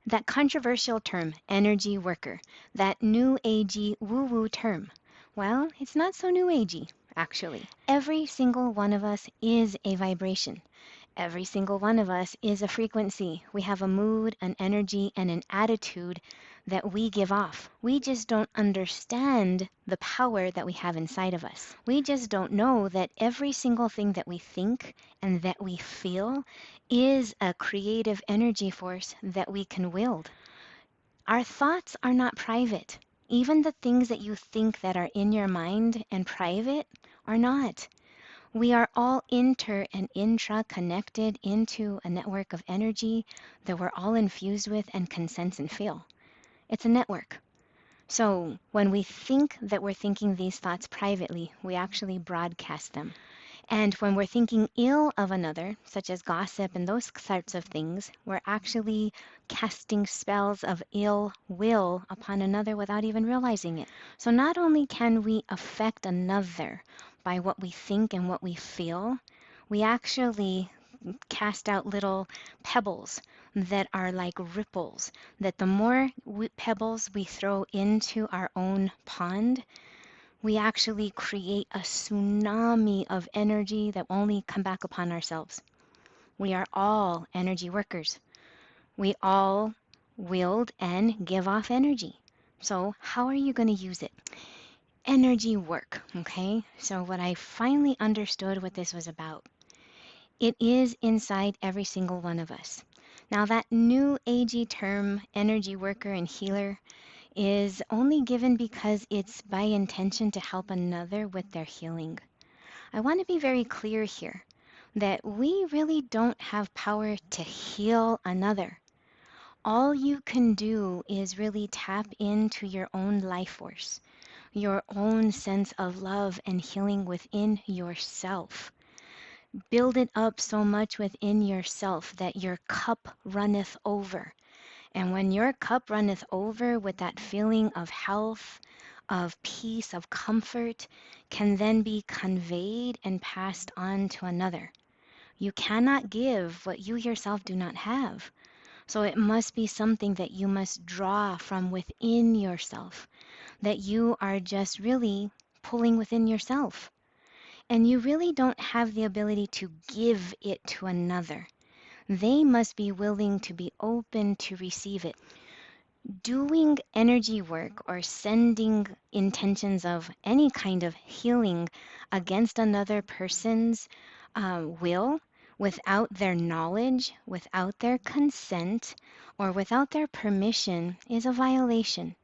That controversial term, energy worker, that new agey woo-woo term, well, it's not so new agey, actually. Every single one of us is a vibration. Every single one of us is a frequency. We have a mood, an energy, and an attitude that we give off. We just don't understand the power that we have inside of us. We just don't know that every single thing that we think and that we feel is a creative energy force that we can wield. Our thoughts are not private. Even the things that you think that are in your mind and private are not. We are all and intra-connected into a network of energy that we're all infused with and can sense and feel. It's a network. So when we think that we're thinking these thoughts privately, we actually broadcast them. And when we're thinking ill of another, such as gossip and those sorts of things, we're actually casting spells of ill will upon another without even realizing it. So not only can we affect another by what we think and what we feel, we actually cast out little pebbles that are like ripples, that the more pebbles we throw into our own pond, we actually create a tsunami of energy that will only come back upon ourselves. We are all energy workers. We all wield and give off energy. So how are you going to use it? Energy work, okay? So what I finally understood what this was about. It is inside every single one of us. Now that new agey term, energy worker and healer, is only given because it's by intention to help another with their healing. I want to be very clear here that we really don't have power to heal another. All you can do is really tap into your own life force, your own sense of love and healing within yourself. Build it up so much within yourself that your cup runneth over. And when your cup runneth over with that feeling of health, of peace, of comfort, can then be conveyed and passed on to another. You cannot give what you yourself do not have. So it must be something that you must draw from within yourself, that you are just really pulling within yourself. And you really don't have the ability to give it to another. They must be willing to be open to receive it. Doing energy work or sending intentions of any kind of healing against another person's will without their knowledge, without their consent, or without their permission is a violation,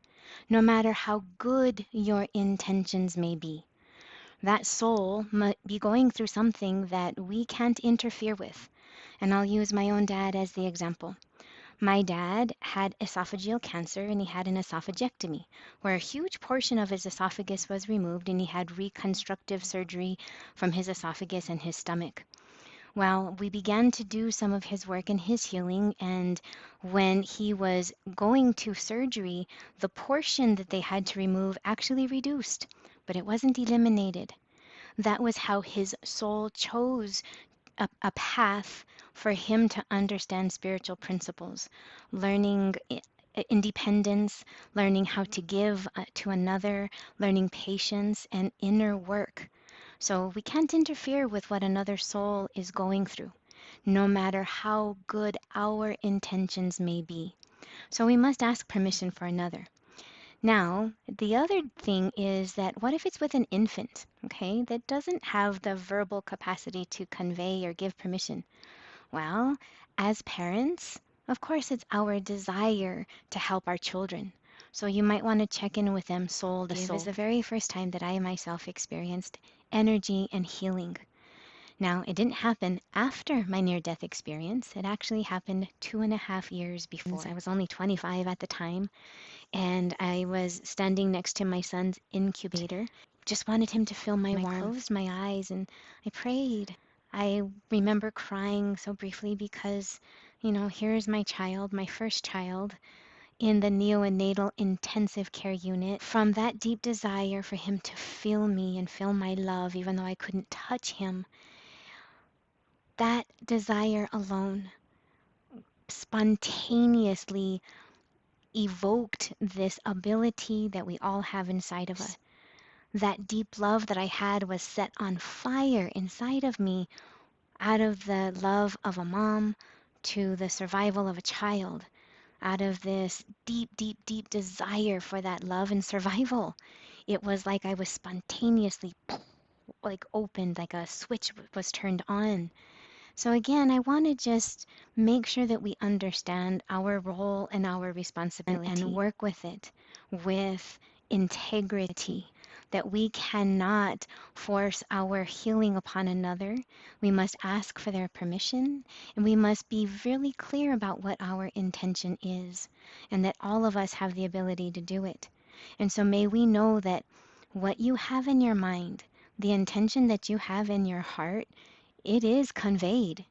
no matter how good your intentions may be. That soul might be going through something that we can't interfere with. And I'll use my own dad as the example. My dad had esophageal cancer and he had an esophagectomy, where a huge portion of his esophagus was removed and he had reconstructive surgery from his esophagus and his stomach. Well, we began to do some of his work and his healing, and when he was going to surgery, the portion that they had to remove actually reduced, but it wasn't eliminated. That was how his soul chose a path for him to understand spiritual principles, learning independence, learning how to give to another, learning patience and inner work. So we can't interfere with what another soul is going through, no matter how good our intentions may be. So we must ask permission for another. Now, the other thing is that what if it's with an infant, okay, that doesn't have the verbal capacity to convey or give permission? Well, as parents, of course, it's our desire to help our children. So you might want to check in with them soul to soul. It was the very first time that I myself experienced energy and healing. Now, it didn't happen after my near-death experience. It actually happened 2.5 years before. I was only 25 at the time, and I was standing next to my son's incubator. Just wanted him to feel my warmth. I closed my eyes and I prayed. I remember crying so briefly because, here's my child, my first child, in the neonatal intensive care unit. From that deep desire for him to feel me and feel my love, even though I couldn't touch him, that desire alone spontaneously evoked this ability that we all have inside of us. That deep love that I had was set on fire inside of me out of the love of a mom to the survival of a child, out of this deep, deep, deep desire for that love and survival. It was like I was spontaneously like opened, like a switch was turned on. So again, I want to just make sure that we understand our role and our responsibility and work with it with integrity, that we cannot force our healing upon another. We must ask for their permission, and we must be really clear about what our intention is, and that all of us have the ability to do it. And so may we know that what you have in your mind, the intention that you have in your heart, it is conveyed.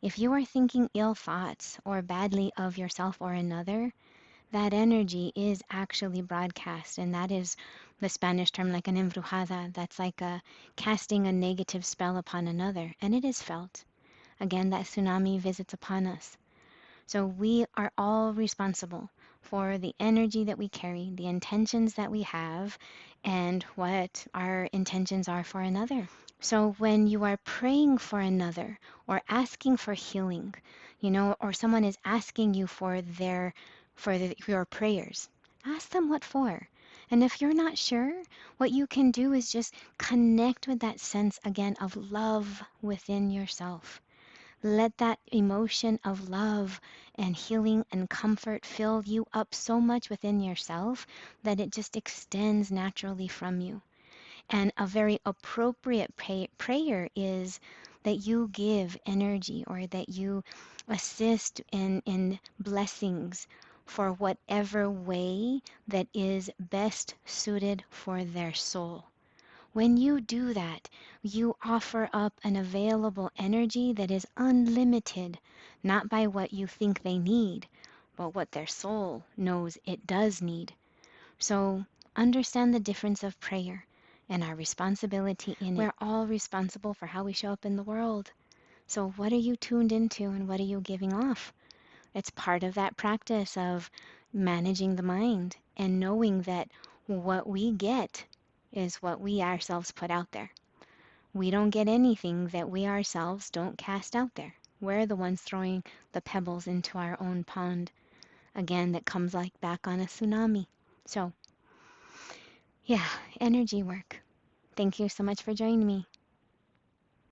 If you are thinking ill thoughts or badly of yourself or another, that energy is actually broadcast, and that is the Spanish term like an embrujada. That's like a casting a negative spell upon another, and it is felt. Again, that tsunami visits upon us. So we are all responsible for the energy that we carry, the intentions that we have, and what our intentions are for another. So when you are praying for another or asking for healing, or someone is asking you for your prayers, ask them what for. And if you're not sure, what you can do is just connect with that sense again of love within yourself. Let that emotion of love and healing and comfort fill you up so much within yourself that it just extends naturally from you. And a very appropriate prayer is that you give energy or that you assist in blessings for whatever way that is best suited for their soul. When you do that, you offer up an available energy that is unlimited, not by what you think they need, but what their soul knows it does need. So understand the difference of prayer and our responsibility in it. We're all responsible for how we show up in the world. So what are you tuned into and what are you giving off? It's part of that practice of managing the mind and knowing that what we get is what we ourselves put out there. We don't get anything that we ourselves don't cast out there. We're the ones throwing the pebbles into our own pond. Again, that comes like back on a tsunami. So, yeah, energy work. Thank you so much for joining me.